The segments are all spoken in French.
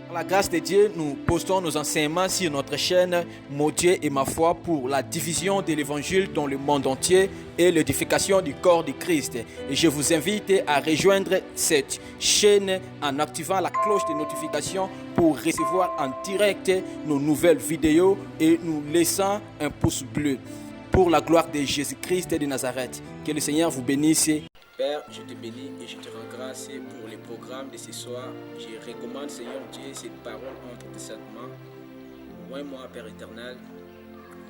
Par la grâce de Dieu, nous postons nos enseignements sur notre chaîne Mon Dieu et ma foi pour la diffusion de l'évangile dans le monde entier et l'édification du corps de Christ. Et je vous invite à rejoindre cette chaîne en activant la cloche de notification pour recevoir en direct nos nouvelles vidéos et nous laissant un pouce bleu pour la gloire de Jésus-Christ de Nazareth. Que le Seigneur vous bénisse. Père, je te bénis et je te rends grâce pour les programmes de ce soir. Je recommande, Seigneur Dieu, cette parole entre tes saintes mains. Oins-moi, Père éternel,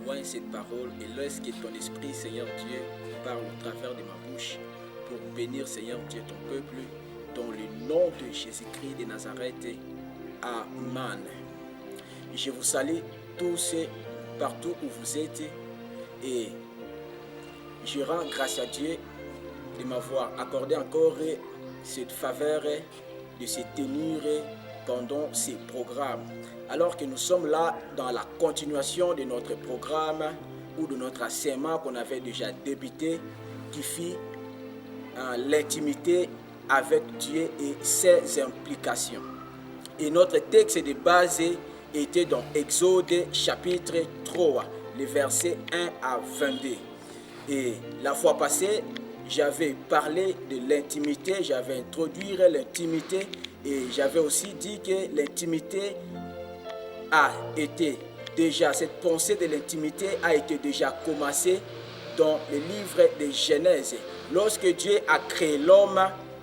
oins cette parole et laisse que ton esprit, Seigneur Dieu, parle au travers de ma bouche pour bénir, Seigneur Dieu, ton peuple, dans le nom de Jésus-Christ de Nazareth. Amen. Je vous salue tous partout où vous êtes et je rends grâce à Dieu de m'avoir accordé encore cette faveur de se tenir pendant ces programmes. Alors que nous sommes là dans la continuation de notre programme ou de notre enseignement qu'on avait déjà débuté, qui fit l'intimité avec Dieu et ses implications. Et notre texte de base était dans Exode chapitre 3, les versets 1 à 22. Et la fois passée, j'avais parlé de l'intimité, j'avais introduit l'intimité et j'avais aussi dit que l'intimité a été déjà, cette pensée de l'intimité a été déjà commencée dans le livre de Genèse. Lorsque Dieu a créé l'homme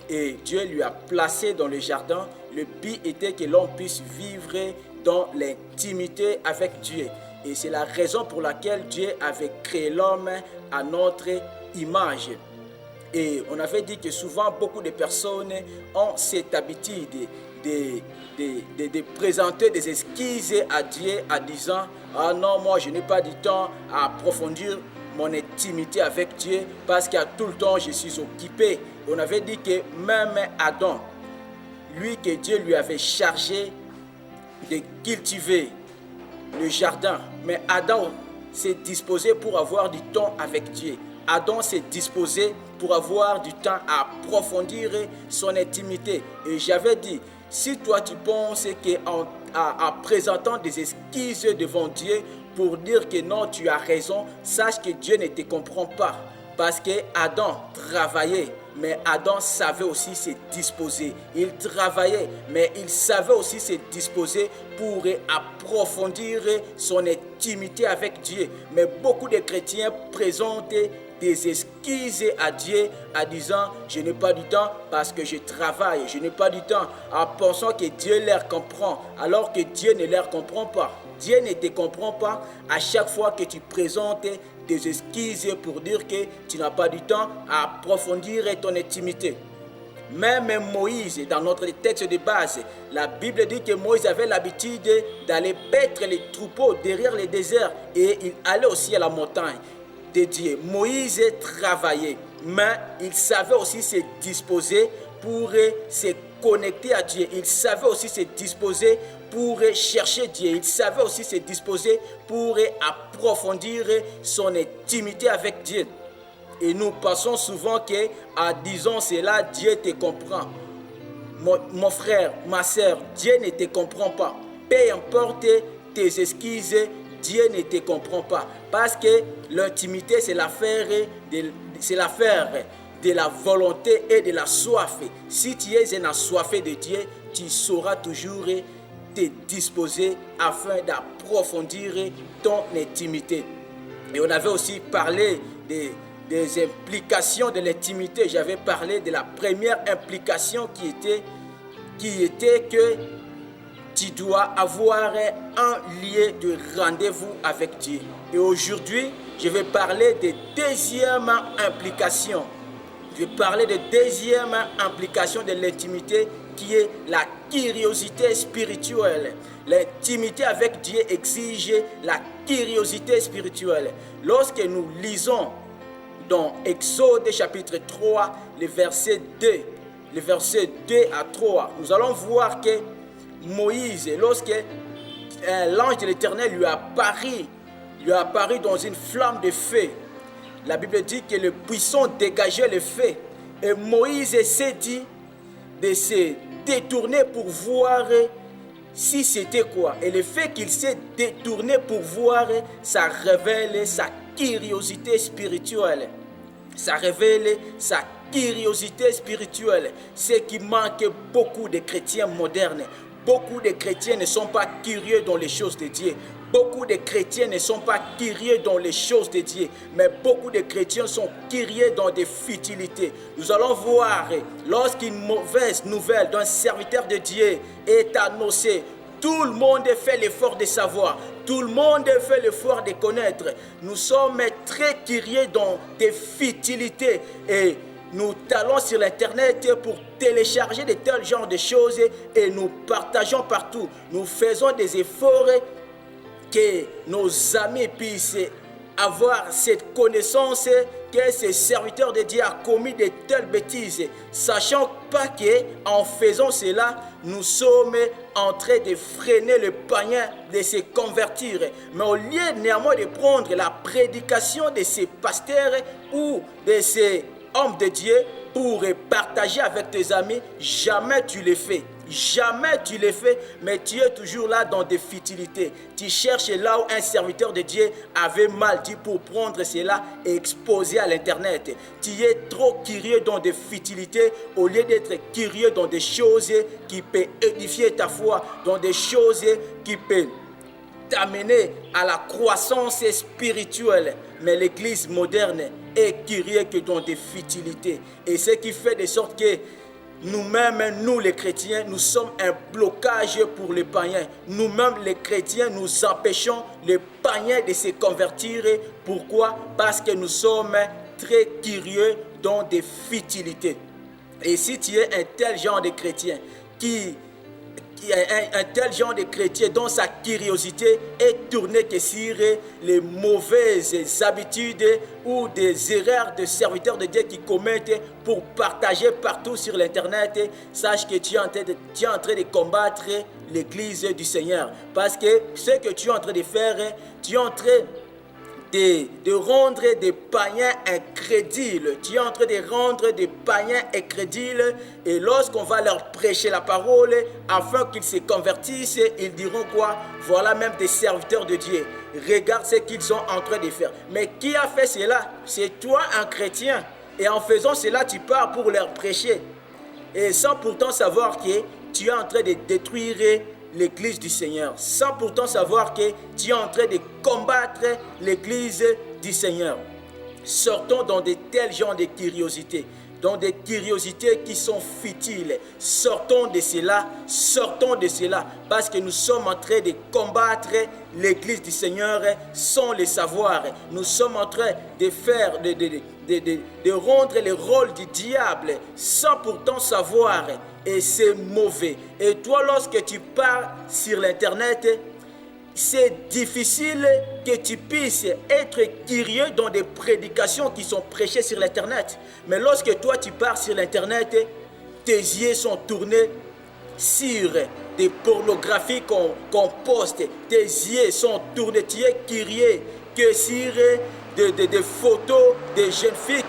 et Dieu lui a placé dans le jardin, le but était que l'homme puisse vivre dans l'intimité avec Dieu. Et c'est la raison pour laquelle Dieu avait créé l'homme à notre image. Et on avait dit que souvent, beaucoup de personnes ont cette habitude de présenter des excuses à Dieu en disant « Ah non, moi je n'ai pas du temps à approfondir mon intimité avec Dieu parce qu'à tout le temps je suis occupé. » On avait dit que même Adam, lui que Dieu lui avait chargé de cultiver le jardin, mais Adam s'est disposé pour avoir du temps avec Dieu. Adam s'est disposé pour avoir du temps à approfondir son intimité. Et j'avais dit, si toi tu penses qu'en présentant des excuses devant Dieu pour dire que non, tu as raison, sache que Dieu ne te comprend pas. Parce que Adam travaillait, mais Adam savait aussi se disposer. Il travaillait, mais il savait aussi se disposer pour approfondir son intimité avec Dieu. Mais beaucoup de chrétiens présentent des excuses à Dieu en disant je n'ai pas du temps parce que je travaille, je n'ai pas du temps, en pensant que Dieu leur comprend alors que Dieu ne leur comprend pas. Dieu ne te comprend pas à chaque fois que tu présentes des excuses pour dire que tu n'as pas du temps à approfondir ton intimité. Même Moïse, dans notre texte de base, la Bible dit que Moïse avait l'habitude d'aller paître les troupeaux derrière les déserts et il allait aussi à la montagne de Dieu. Moïse travaillait, mais il savait aussi se disposer pour se connecter à Dieu. Il savait aussi se disposer pour chercher Dieu. Il savait aussi se disposer pour approfondir son intimité avec Dieu. Et nous pensons souvent qu'en disant cela, Dieu te comprend. Mon frère, ma soeur, Dieu ne te comprend pas. Peu importe tes excuses, Dieu ne te comprend pas. Parce que l'intimité, c'est l'affaire de la volonté et de la soif. Si tu es un assoiffé de Dieu, tu sauras toujours te disposer afin d'approfondir ton intimité. Et on avait aussi parlé des implications de l'intimité. J'avais parlé de la première implication qui était que tu dois avoir un lieu de rendez-vous avec Dieu. Et aujourd'hui, je vais parler de deuxième implication. Je vais parler de deuxième implication de l'intimité qui est la curiosité spirituelle. L'intimité avec Dieu exige la curiosité spirituelle. Lorsque nous lisons dans Exode chapitre 3, les versets 2 à 3, nous allons voir que Moïse, lorsque l'ange de l'Éternel lui a apparu dans une flamme de feu, la Bible dit que le buisson dégageait le feu. Et Moïse s'est dit de se détourner pour voir si c'était quoi? Et le fait qu'il s'est détourné pour voir, ça révèle sa curiosité spirituelle. Ça révèle sa curiosité spirituelle. Ce qui manque beaucoup de chrétiens modernes. Beaucoup de chrétiens ne sont pas curieux dans les choses de Dieu. Beaucoup de chrétiens ne sont pas curieux dans les choses de Dieu, mais beaucoup de chrétiens sont curieux dans des futilités. Nous allons voir, lorsqu'une mauvaise nouvelle d'un serviteur de Dieu est annoncée, tout le monde fait l'effort de savoir. Tout le monde fait l'effort de connaître. Nous sommes très curieux dans des futilités et nous allons sur l'internet pour télécharger de tels genres de choses et nous partageons partout. Nous faisons des efforts que nos amis puissent avoir cette connaissance que ce serviteur de Dieu a commis de telles bêtises, sachant pas qu'en faisant cela, nous sommes en train de freiner le païen de se convertir. Mais au lieu néanmoins de prendre la prédication de ces pasteurs ou de ces hommes de Dieu pour partager avec tes amis, jamais tu le fais. Jamais tu le fais, mais tu es toujours là dans des futilités. Tu cherches là où un serviteur de Dieu avait mal dit pour prendre cela et exposer à l'internet. Tu es trop curieux dans des futilités au lieu d'être curieux dans des choses qui peuvent édifier ta foi, dans des choses qui peuvent t'amener à la croissance spirituelle. Mais l'église moderne est curieuse que dans des futilités. Et ce qui fait de sorte que nous-mêmes, nous les chrétiens, nous sommes un blocage pour les païens. Nous-mêmes les chrétiens, nous empêchons les païens de se convertir. Pourquoi? Parce que nous sommes très curieux dans des futilités. Et si tu es un tel genre de chrétien un tel genre de chrétien dont sa curiosité est tournée que sur les mauvaises habitudes ou des erreurs de serviteurs de Dieu qui commettent pour partager partout sur l'internet, sache que tu es en train de combattre l'église du Seigneur. Parce que ce que tu es en train de faire, tu es en train de rendre des païens incrédules. Tu es en train de rendre des païens incrédules. Et lorsqu'on va leur prêcher la parole, afin qu'ils se convertissent, ils diront quoi? Voilà même des serviteurs de Dieu. Regarde ce qu'ils sont en train de faire. Mais qui a fait cela? C'est toi, un chrétien. Et en faisant cela, tu pars pour leur prêcher. Et sans pourtant savoir que tu es en train de détruire l'église du Seigneur, sans pourtant savoir que tu es en train de combattre l'église du Seigneur. Sortons dans de tels genres de curiosités, dans des curiosités qui sont futiles. Sortons de cela, parce que nous sommes en train de combattre l'église du Seigneur sans le savoir. Nous sommes en train de faire, de rendre le rôle du diable sans pourtant savoir. Et c'est mauvais. Et toi, lorsque tu pars sur l'internet, c'est difficile que tu puisses être curieux dans des prédications qui sont prêchées sur l'internet. Mais lorsque toi, tu pars sur l'internet, tes yeux sont tournés sur des pornographies qu'on poste. Tes yeux sont tournés, tu es curieux que sur des photos de jeunes filles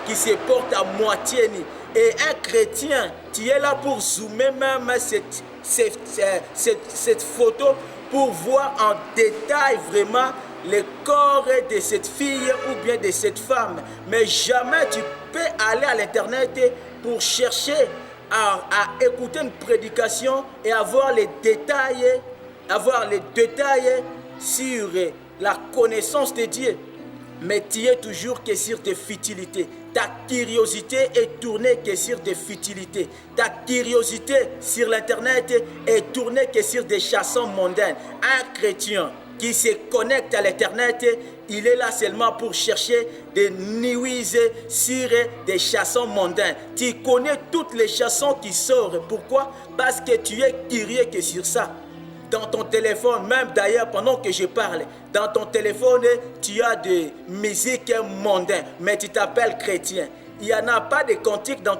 qui se portent à moitié nues. Et un chrétien, tu es là pour zoomer même cette photo pour voir en détail vraiment le corps de cette fille ou bien de cette femme. Mais jamais tu peux aller à l'internet pour chercher à écouter une prédication et avoir les détails sur la connaissance de Dieu. Mais tu es toujours que sur des futilités. Ta curiosité est tournée que sur des futilités. Ta curiosité sur l'internet est tournée que sur des chansons mondaines. Un chrétien qui se connecte à l'internet, il est là seulement pour chercher des nuises sur des chansons mondaines. Tu connais toutes les chansons qui sortent. Pourquoi? Parce que tu es curieux que sur ça. Dans ton téléphone, même d'ailleurs pendant que je parle, dans ton téléphone, tu as des musiques mondaines, mais tu t'appelles chrétien. Il n'y en a pas de cantiques dans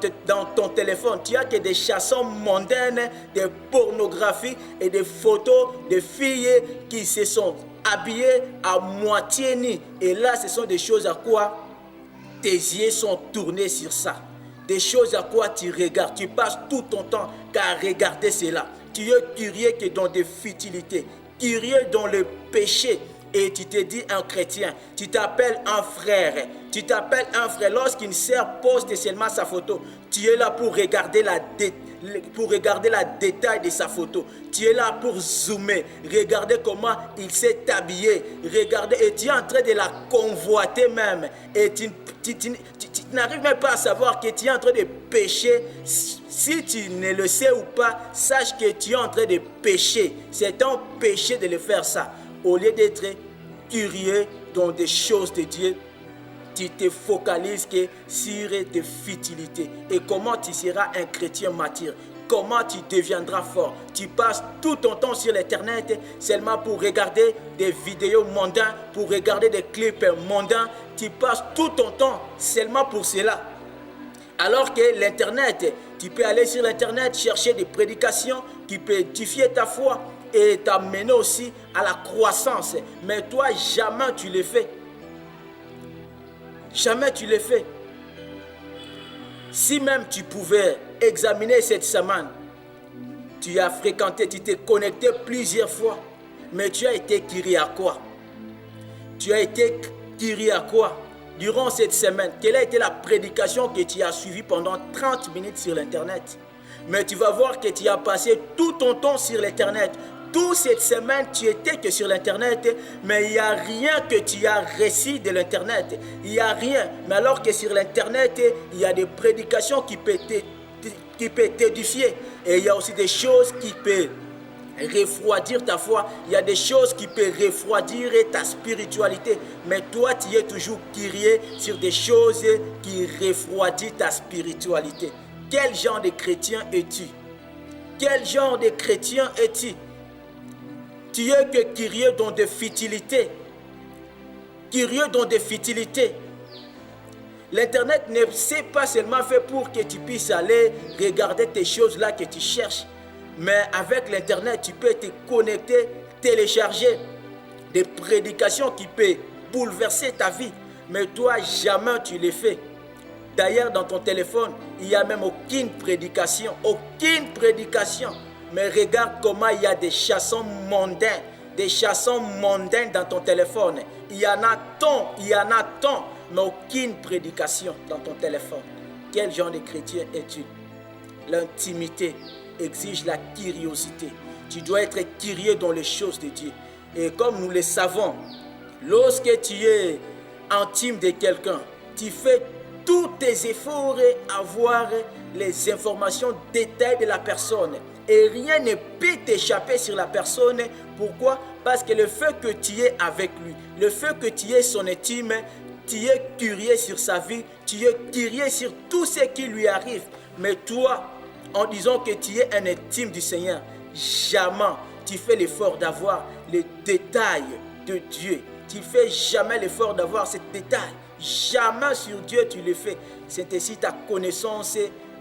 ton téléphone. Tu as que des chansons mondaines, des pornographies et des photos de filles qui se sont habillées à moitié nues. Et là, ce sont des choses à quoi tes yeux sont tournés sur ça. Des choses à quoi tu regardes. Tu passes tout ton temps qu'à regarder cela. Tu es curieux que dans des futilités, curieux dans le péché. Et tu te dis un chrétien, tu t'appelles un frère. Tu t'appelles un frère. Lorsqu'une sœur poste seulement sa photo, tu es là pour regarder la détail de sa photo. Tu es là pour zoomer, regarder comment il s'est habillé, regarder, et tu es en train de la convoiter même. Et tu n'arrives même pas à savoir que tu es en train de pécher. Si tu ne le sais ou pas, sache que tu es en train de pécher. C'est un péché de le faire ça. Au lieu d'être curieux dans des choses de Dieu, tu te focalises que sur des futilités. Et comment tu seras un chrétien mature? Comment tu deviendras fort? Tu passes tout ton temps sur l'internet seulement pour regarder des vidéos mondaines, pour regarder des clips mondains. Tu passes tout ton temps seulement pour cela. Alors que l'internet, tu peux aller sur l'internet chercher des prédications qui peuvent édifier ta foi et t'amener aussi à la croissance. Mais toi, jamais tu le fais. Jamais tu le fais. Si même tu pouvais examiner cette semaine, tu as fréquenté, tu t'es connecté plusieurs fois, mais tu as été curieux à quoi? Tu as été curieux à quoi? Durant cette semaine, quelle a été la prédication que tu as suivie pendant 30 minutes sur l'internet? Mais tu vas voir que tu as passé tout ton temps sur l'internet. Toute cette semaine, tu étais que sur l'internet, mais il n'y a rien que tu as reçu de l'internet. Il n'y a rien. Mais alors que sur l'internet, il y a des prédications qui peuvent t'édifier. Et il y a aussi des choses qui peuvent refroidir ta foi. Il y a des choses qui peuvent refroidir ta spiritualité. Mais toi, tu es toujours curieux sur des choses qui refroidissent ta spiritualité. Quel genre de chrétien es-tu? Quel genre de chrétien es-tu? Tu es que curieux dans des futilités. Curieux dans des futilités. L'internet ne s'est pas seulement fait pour que tu puisses aller regarder tes choses là que tu cherches. Mais avec l'internet, tu peux te connecter, télécharger des prédications qui peuvent bouleverser ta vie. Mais toi, jamais tu les fais. D'ailleurs, dans ton téléphone, il n'y a même aucune prédication. Aucune prédication. Mais regarde comment il y a des chansons mondaines. Des chansons mondaines dans ton téléphone. Il y en a tant, mais aucune prédication dans ton téléphone. Quel genre de chrétien es-tu? L'intimité exige la curiosité. Tu dois être curieux dans les choses de Dieu. Et comme nous le savons, lorsque tu es intime de quelqu'un, tu fais tous tes efforts à avoir les informations détaillées de la personne. Et rien ne peut t'échapper sur la personne. Pourquoi? Parce que le fait que tu es avec lui, le fait que tu es son intime, tu es curieux sur sa vie, tu es curieux sur tout ce qui lui arrive. Mais toi, en disant que tu es un intime du Seigneur, jamais tu fais l'effort d'avoir les détails de Dieu. Tu ne fais jamais l'effort d'avoir ces détails. Jamais sur Dieu tu le fais. C'est ainsi ta connaissance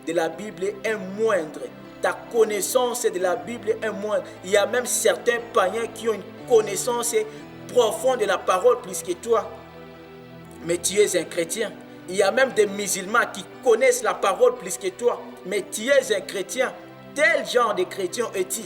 de la Bible est moindre. Ta connaissance de la Bible est moindre. Il y a même certains païens qui ont une connaissance profonde de la parole plus que toi. Mais tu es un chrétien. Il y a même des musulmans qui connaissent la parole plus que toi. Mais tu es un chrétien. Tel genre de chrétien es-tu?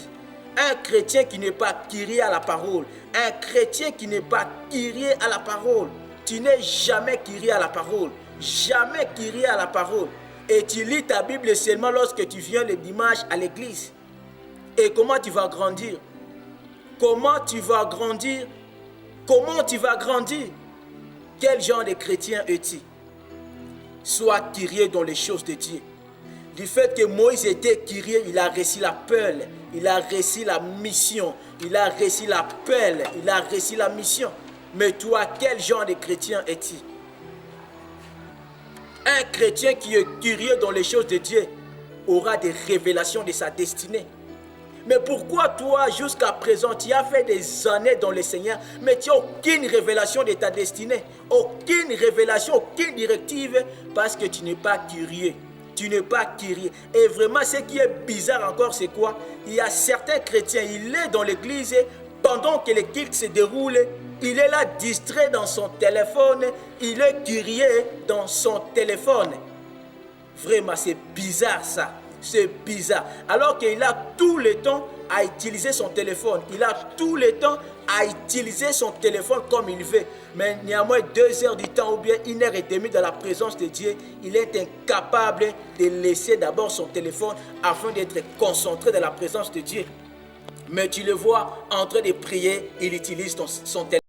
Un chrétien qui n'est pas curieux à la parole. Un chrétien qui n'est pas curieux à la parole. Tu n'es jamais curieux à la parole. Jamais curieux à la parole. Et tu lis ta Bible seulement lorsque tu viens le dimanche à l'église. Et comment tu vas grandir? Comment tu vas grandir? Comment tu vas grandir? Quel genre de chrétien es-tu? Sois curieux dans les choses de Dieu. Du fait que Moïse était curieux, il a reçu la perle, il a reçu la mission, il a reçu la perle, il a reçu la mission. Mais toi, quel genre de chrétien es-tu? Un chrétien qui est curieux dans les choses de Dieu aura des révélations de sa destinée. Mais pourquoi toi, jusqu'à présent, tu as fait des années dans le Seigneur, mais tu n'as aucune révélation de ta destinée, aucune révélation, aucune directive, parce que tu n'es pas curieux. Tu n'es pas curieux. Et vraiment, ce qui est bizarre encore, c'est quoi? Il y a certains chrétiens, il est dans l'église, pendant que le culte se déroule, il est là distrait dans son téléphone, il est curieux dans son téléphone. Vraiment, c'est bizarre ça. C'est bizarre. Alors qu'il a tout le temps à utiliser son téléphone. Il a tout le temps à utiliser son téléphone comme il veut. Mais néanmoins, 2 heures du temps ou bien 1 heure et demie dans la présence de Dieu, il est incapable de laisser d'abord son téléphone afin d'être concentré dans la présence de Dieu. Mais tu le vois en train de prier, il utilise son téléphone.